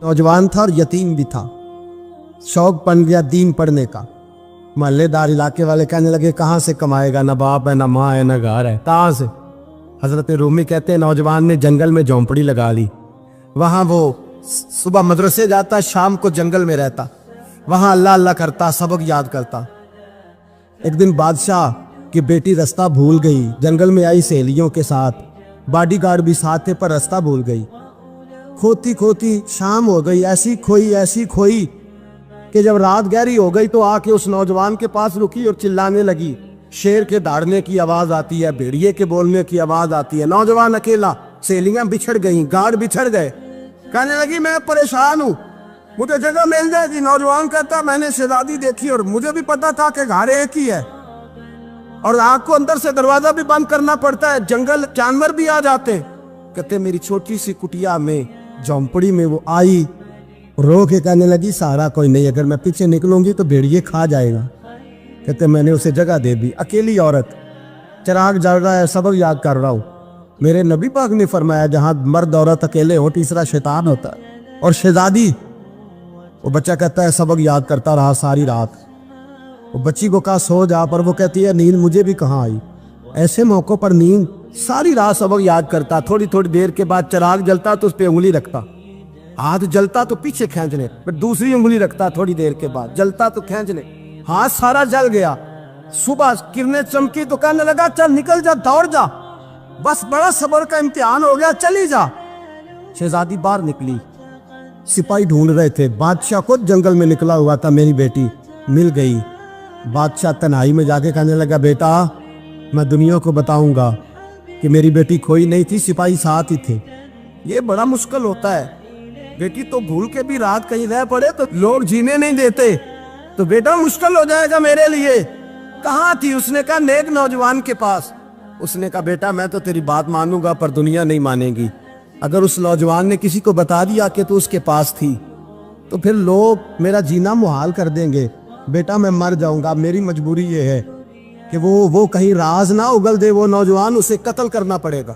नौजवान था और यतीम भी था। शौक बन गया दीन पढ़ने का। मोहल्लेदार इलाके वाले कहने लगे कहाँ से कमाएगा, ना बाप है ना माँ है ना घर है, कहाँ से। हजरत रूमी कहते हैं नौजवान ने जंगल में झोंपड़ी लगा ली। वहाँ वो सुबह मदरसे जाता, शाम को जंगल में रहता, वहाँ अल्लाह अल्लाह करता, सबक याद करता। एक दिन बादशाह की बेटी रास्ता भूल गई, जंगल में आई सहेलियों के साथ, बॉडीगार्ड भी साथ थे पर रास्ता भूल गई। खोती खोती शाम हो गई, ऐसी खोई कि जब रात गहरी हो गई तो आके उस नौजवान के पास रुकी और चिल्लाने लगी। शेर के दहाड़ने की आवाज आती है, भेड़िए के बोलने की आवाज आती है। नौजवान अकेला, सहेलियां बिछड़ गई, गार्ड बिछड़ गए। कहने लगी मैं परेशान हूँ, मुझे जगह मिल जाएगी। नौजवान कहता मैंने शहजादी देखी और मुझे भी पता था कि घर एक ही है और आग को अंदर से दरवाजा भी बंद करना पड़ता है, जंगल जानवर भी आ जाते। कहते मेरी छोटी सी कुटिया में, झोंपड़ी में वो आई, रो के कहने लगी सहारा कोई नहीं, अगर मैं पीछे निकलूंगी तो भेड़िए खा जाएगा। कहते मैंने उसे जगह दे दी। अकेली औरत, चिराग जल रहा है, सबक याद कर रहा हूँ। मेरे नबी पाक ने फरमाया जहां मर्द औरत अकेले हो तीसरा शैतान होता है। और शहजादी, वो बच्चा कहता है सबक याद करता रहा सारी रात। वो बच्ची को कहा सो जा, पर वो कहती है नींद मुझे भी कहाँ आई। ऐसे मौकों पर नींद, सारी रात सबक याद करता। थोड़ी थोड़ी देर के बाद चिराग जलता तो उस पर उंगली रखता, हाथ जलता तो पीछे खींचने, फिर दूसरी उंगली रखता, थोड़ी देर के बाद जलता तो खींचने, हाथ सारा जल गया। सुबह किरणें चमकी तो कहने लगा चल निकल जा, दौड़ जा, बस बड़ा सब्र का इम्तिहान हो गया, चली जा। शहजादी बाहर निकली, सिपाही ढूंढ रहे थे। बादशाह खुद जंगल में निकला हुआ था, मेरी बेटी मिल गई। बादशाह तन्हाई में जाके कहने लगा बेटा मैं दुनिया को बताऊंगा कि मेरी बेटी खोई नहीं थी, सिपाही साथ ही थे। ये बड़ा मुश्किल होता है, बेटी तो भूल के भी रात कहीं रह पड़े तो लोग जीने नहीं देते, तो बेटा मुश्किल हो जाएगा मेरे लिए। कहाँ थी? उसने कहा नेक नौजवान के पास। उसने कहा बेटा मैं तो तेरी बात मानूंगा पर दुनिया नहीं मानेगी। अगर उस नौजवान ने किसी को बता दिया कि तू उसके पास थी तो फिर लोग मेरा जीना मुहाल कर देंगे। बेटा मैं मर जाऊंगा, मेरी मजबूरी ये है कि वो कहीं राज ना उगल दे वो नौजवान, उसे कत्ल करना पड़ेगा।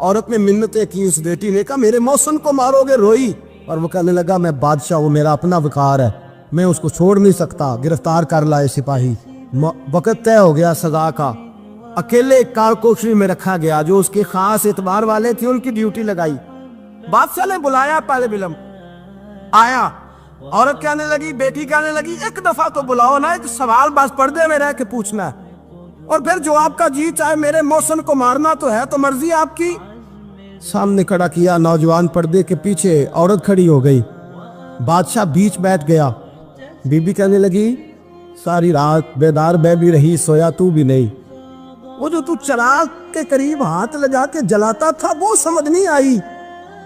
औरत ने मिन्नतें की, उस बेटी ने कहा मेरे मौसम को मारोगे, रोई। और वो कहने लगा मैं बादशाह, वो मेरा अपना वकार है, मैं उसको छोड़ नहीं सकता। गिरफ्तार कर लाए सिपाही। वक्त तय हो गया सजा का। अकेले कारकोशरी में रखा गया, जो उसके खास एतबार वाले थे उनकी ड्यूटी लगाई। बादशाह ने बुलाया, पहले बिलम आया। औरत कहने लगी, बेटी कहने लगी एक दफा तो बुलाओ ना, एक सवाल बस पर्दे में रह के पूछना है और फिर जो आपका जी चाहे। मेरे मौसम को मारना तो है, तो मर्जी आपकी। सामने खड़ा किया, नौजवान पर्दे के पीछे, औरत खड़ी हो गई। बादशाह बीच बैठ गया। बीबी कहने लगी सारी रात बेदार मैं भी रही, सोया तू भी नहीं। वो जो तू चिराग के करीब हाथ लगा के जलाता था वो समझ नहीं आई।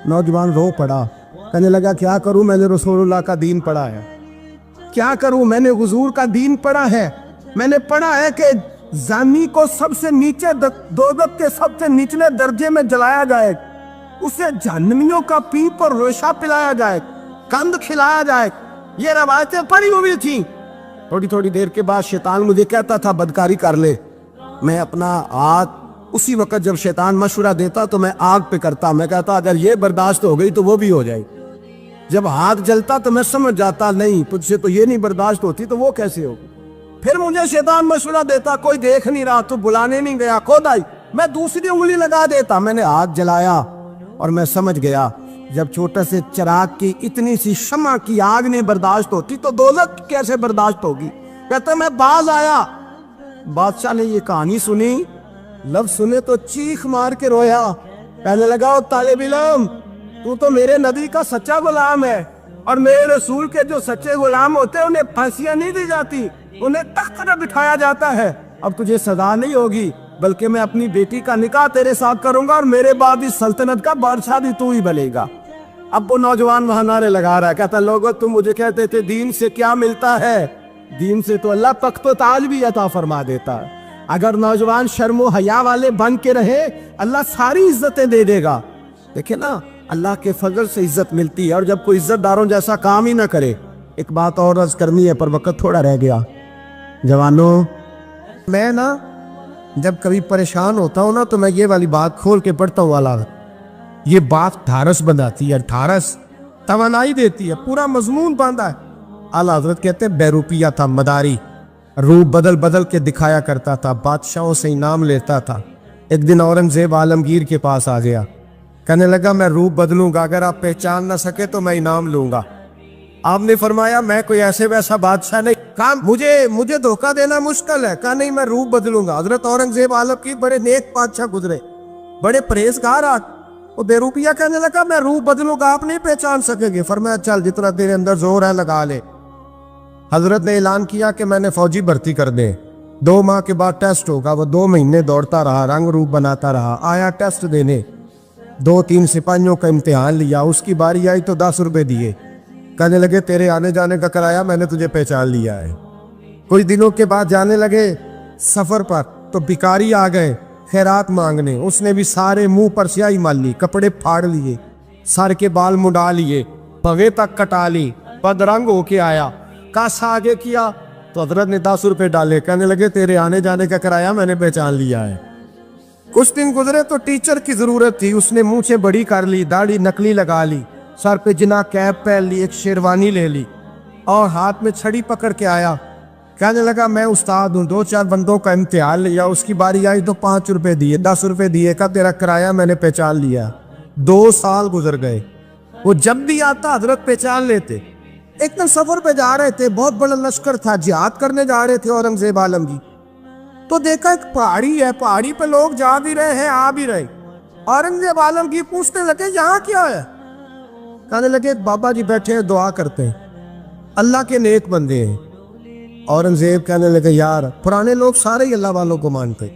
नौजवान रो पड़ा, कहने लगा क्या करूं, मैंने रसूलुल्लाह का दीन पढ़ा है, क्या करूं, मैंने हुजूर का दीन पढ़ा है। मैंने पढ़ा है कि जानी को सबसे नीचे दोज़ख के सबसे निचले दर्जे में जलाया जाए, उसे जहन्नमियों का पीप और रेशा पिलाया जाए, कंद खिलाया जाए। ये रवायतें पड़ी हुई थी। थोड़ी थोड़ी देर के बाद शैतान मुझे कहता था बदकारी कर ले। मैं अपना हाथ उसी वक्त जब शैतान मशवरा देता तो मैं आग पे करता। मैं कहता अगर ये बर्दाश्त हो गई तो वो भी हो जाएगी। जब हाथ जलता तो मैं समझ जाता नहीं तुझसे तो ये नहीं बर्दाश्त होती तो वो कैसे होगी। फिर मुझे शैतान मशवरा देता कोई देख नहीं रहा तो बुलाने नहीं गया, खुद आई, मैं दूसरी उंगली लगा देता। मैंने हाथ जलाया और मैं समझ गया जब छोटे से चिराग की इतनी सी शमा की आग नहीं बर्दाश्त होती तो दोज़ख कैसे बर्दाश्त होगी। कहता मैं बाज आया। बादशाह ने ये कहानी सुनी, लफ्ज सुने तो चीख मार के रोया। कहने लगा ओ तालिब इल्म, तू तो मेरे नबी का सच्चा गुलाम है और मेरे रसूल के जो सच्चे गुलाम होते हैं उन्हें फांसियां नहीं दी जाती, उन्हें तख्त पर बिठाया जाता है। अब तुझे सजा नहीं होगी बल्कि मैं अपनी बेटी का निकाह तेरे साथ करूंगा और मेरे बाद इस सल्तनत का बादशाह भी तू ही बनेगा। अब वो नौजवान वहां नारे लगा रहा है, कहता लोगों तुम मुझे कहते थे दीन से क्या मिलता है, दीन से तो अल्लाह तख्त व ताज भी अता फरमा देता है। अगर नौजवान शर्मो हया वाले बन के रहे अल्लाह सारी इज्जतें दे देगा। देखे ना अल्लाह के फजल से इज्जत मिलती है और जब कोई इज्जतदारों जैसा काम ही ना करे। एक बात और अर्ज करनी है पर वक्त थोड़ा रह गया। जवानों, मैं ना जब कभी परेशान होता हूँ ना तो मैं ये वाली बात खोल के पढ़ता हूँ वाला, ये बात ढारस बनाती है, ढारस توانائی دیتی ہے, پورا مضمون باندھا ہے. اعلیٰ حضرت کہتے ہیں بہروپیہ تھا, مداری, روپ بدل بدل کے دکھایا کرتا تھا, بادشاہوں سے انعام لیتا تھا. ایک دن اورنگزیب عالمگیر کے پاس آ گیا, کہنے لگا میں روپ بدلوں گا, اگر آپ پہچان نہ سکے تو میں انعام لوں گا. آپ نے فرمایا میں کوئی ایسے ویسا بادشاہ نہیں, کہا مجھے دھوکہ دینا مشکل ہے. کہا نہیں, میں روپ بدلوں گا. حضرت اورنگزیب عالمگیر بڑے نیک بادشاہ گزرے, بڑے پرہیزگار. وہ بہروپیہ کہنے لگا میں روپ بدلوں گا, آپ نہیں پہچان سکیں گے. فرمایا چل جتنا تیرے اندر زور ہے لگا لے. حضرت نے اعلان کیا کہ میں نے فوجی بھرتی کر دے, 2 ماہ کے بعد ٹیسٹ ہوگا. وہ 2 مہینے دوڑتا رہا, رنگ روپ بناتا رہا, آیا ٹیسٹ دینے, 2-3 سپاہیوں کا امتحان لیا. اس کی باری آئی تو 10 روپے دیے, کہنے لگے تیرے آنے جانے کا کرایہ میں نے تجھے پہچان لیا ہے. کچھ دنوں کے بعد جانے لگے سفر پر, تو بھکاری آ گئے خیرات مانگنے. اس نے بھی سارے منہ پر سیاہی مال لی, کپڑے پھاڑ لیے, سر کے بال مڈا لیے, پگے تک کٹا لی, بدرنگ ہو کے آیا. کاسا آگے کیا تو حضرت نے 10 روپے ڈالے, کہنے لگے تیرے آنے جانے کا کرایہ میں نے پہچان لیا ہے. کچھ دن گزرے تو ٹیچر کی ضرورت تھی. اس نے منہ سے بڑی کر لی, داڑھی نکلی لگا لی, سر پہ جنا کیپ پہن لی, ایک شیروانی لے لی اور ہاتھ میں چھڑی پکڑ کے آیا. کہنے لگا میں استاد ہوں, 2-4 بندوں کا امتحان لیا, اس کی باری آئی تو 5 روپے دیے, 10 روپے دیے, کا تیرا کرایہ میں نے پہچان لیا. 2 سال گزر گئے. وہ جب بھی آتا حضرت پہچان لیتے. ایک دن سفر پہ جا رہے تھے, بہت بڑا لشکر تھا, جہاد کرنے جا رہے تھے اورنگزیب عالمگیر. تو دیکھا ایک پہاڑی ہے, پہاڑی پہ لوگ جا بھی رہے ہیں آ بھی رہے. اورنگزیب عالمگیر پوچھنے لگے یہاں کیا ہے؟ کہنے لگے بابا جی بیٹھے ہیں دعا کرتے ہیں, اللہ کے نیک بندے ہیں. اورنگزیب کہنے لگے یار پرانے لوگ سارے ہی اللہ والوں کو مانتے,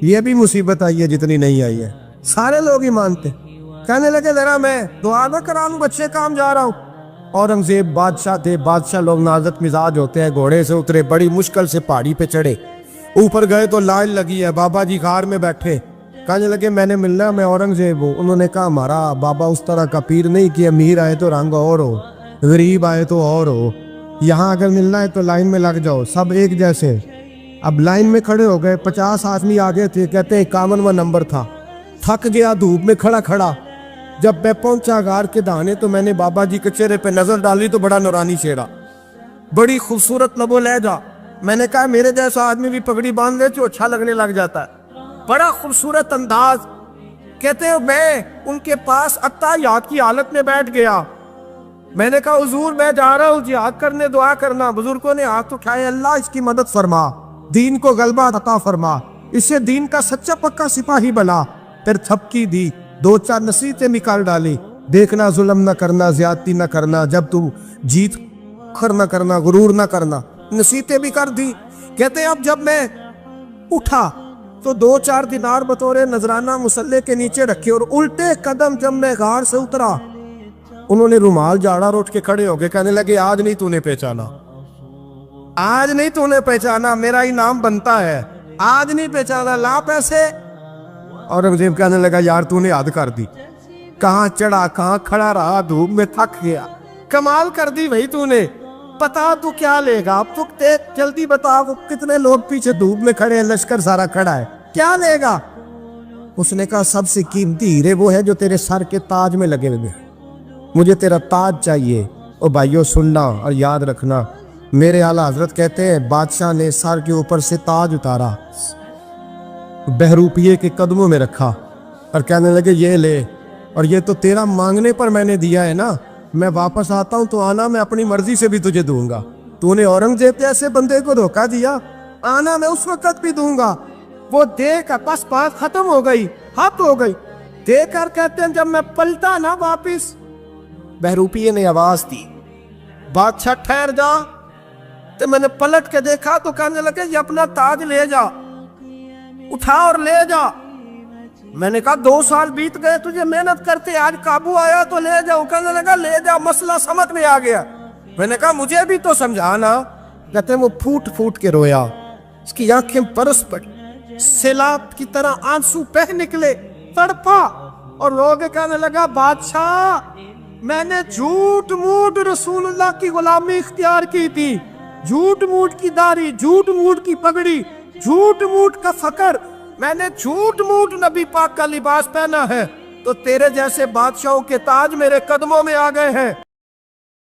یہ بھی مصیبت آئی ہے جتنی نہیں آئی ہے, سارے لوگ ہی مانتے. کہنے لگے ذرا میں دعا نہ کرا لوں, بچے کام جا رہا ہوں. اورنگزیب بادشاہ تھے, بادشاہ لوگ نازک مزاج ہوتے ہیں. گھوڑے سے اترے, بڑی مشکل سے پہاڑی پہ چڑھے, اوپر گئے تو لائن لگی ہے, بابا جی غار میں بیٹھے. کہنے لگے میں نے ملنا, میں اورنگزیب ہوں. انہوں نے کہا ہمارا بابا اس طرح کا پیر نہیں کہ امیر آئے تو رنگ اور ہو, غریب آئے تو اور ہو, یہاں اگر ملنا ہے تو لائن میں لگ جاؤ, سب ایک جیسے. اب لائن میں کھڑے ہو گئے, 50 آدمی آگے تھے, کہتے ہیں 51واں نمبر تھا. تھک گیا دھوپ میں کھڑا کھڑا. جب میں پہنچا غار کے دانے تو میں نے بابا جی کے چہرے پہ نظر ڈالی تو بڑا نورانی چہرہ, بڑی خوبصورت لب و لہجہ. میں نے کہا میرے جیسا آدمی بھی پگڑی باندھ لے تو اچھا لگنے لگ جاتا ہے, بڑا خوبصورت انداز. کہتے ہیں میں ان کے پاس اتحیات کی حالت میں بیٹھ گیا. میں نے کہا حضور میں جا رہا ہوں جہاد کرنے, دعا کرنا. بزرگوں نے ہاتھ اٹھائے, اللہ اس کی مدد فرما, دین کو غلبہ عطا فرما, اسے دین کا سچا پکا سپاہی بنا. پھر تھپکی دی, 2-4 نصیحتیں نکال ڈالی, دیکھنا ظلم نہ کرنا, زیادتی نہ کرنا, جب تو جیت کر نہ کرنا, غرور نہ کرنا, نصیحتیں بھی کر دی. کہتے ہیں اب جب میں اٹھا تو 2-4 دینار بطور نذرانہ مسلح کے نیچے رکھے, اور الٹے قدم جب میں غار سے اترا انہوں نے رومال جاڑا اور اٹھ کے کھڑے ہو گئے. کہنے لگے آج نہیں تو نے پہچانا, آج نہیں تو نے پہچانا, میرا ہی نام بنتا ہے, آج نہیں پہچانا, لا پیسے. اورنگزیب کہنے لگا یار تو نے حد کر دی, کہاں چڑھا کہاں کھڑا رہا, دھوپ میں تھک گیا, کمال کر دی بھائی تو نے. پتا تو کیا لے گا, اب تو جلدی بتا, وہ کتنے لوگ پیچھے دھوپ میں کھڑے ہیں, لشکر سارا کھڑا ہے, کیا لے گا؟ اس نے کہا سب سے قیمتی ہیرے وہ ہے جو تیرے سر کے تاج میں لگے ہوئے, مجھے تیرا تاج چاہیے. او بھائیو سننا اور یاد رکھنا, میرے اعلیٰ حضرت کہتے ہیں بادشاہ نے سر کے اوپر سے تاج اتارا, بہروپیے کے قدموں میں رکھا اور کہنے لگے یہ لے, اور یہ تو تیرا مانگنے پر میں نے دیا ہے نا, میں واپس آتا ہوں تو آنا میں اپنی مرضی سے بھی تجھے دوں گا. تو نے اورنگزیب جیسے بندے کو دھوکہ دیا, آنا میں اس وقت بھی دوں گا. وہ دے کر بس بات ختم ہو گئی, حد ہو گئی. دے کر کہتے ہیں جب میں پلٹا نا واپس, بہروپیے نے آواز دی بادشاہ ٹھہر جا. تو میں نے پلٹ کے دیکھا تو کہنے لگے یہ اپنا تاج لے جا, اٹھا اور لے جا. میں نے کہا 2 سال بیت گئے تجھے محنت کرتے, آج قابو آیا تو لے جاؤ. کہنے لگا لے جا, مسئلہ سمجھ میں آ گیا. میں نے کہا مجھے بھی تو سمجھانا. کہتے ہیں وہ پھوٹ پھوٹ کے رویا, اس کی آنکھیں برس پڑی, سیلاب کی طرح آنسو بہہ نکلے, تڑپا اور رو کے کہنے لگا بادشاہ میں نے جھوٹ موٹ رسول اللہ کی غلامی اختیار کی تھی, جھوٹ موٹ کی داڑھی, جھوٹ موٹ کی پگڑی, جھوٹ موٹ کا فقر, میں نے جھوٹ موٹ نبی پاک کا لباس پہنا ہے, تو تیرے جیسے بادشاہوں کے تاج میرے قدموں میں آ گئے ہیں.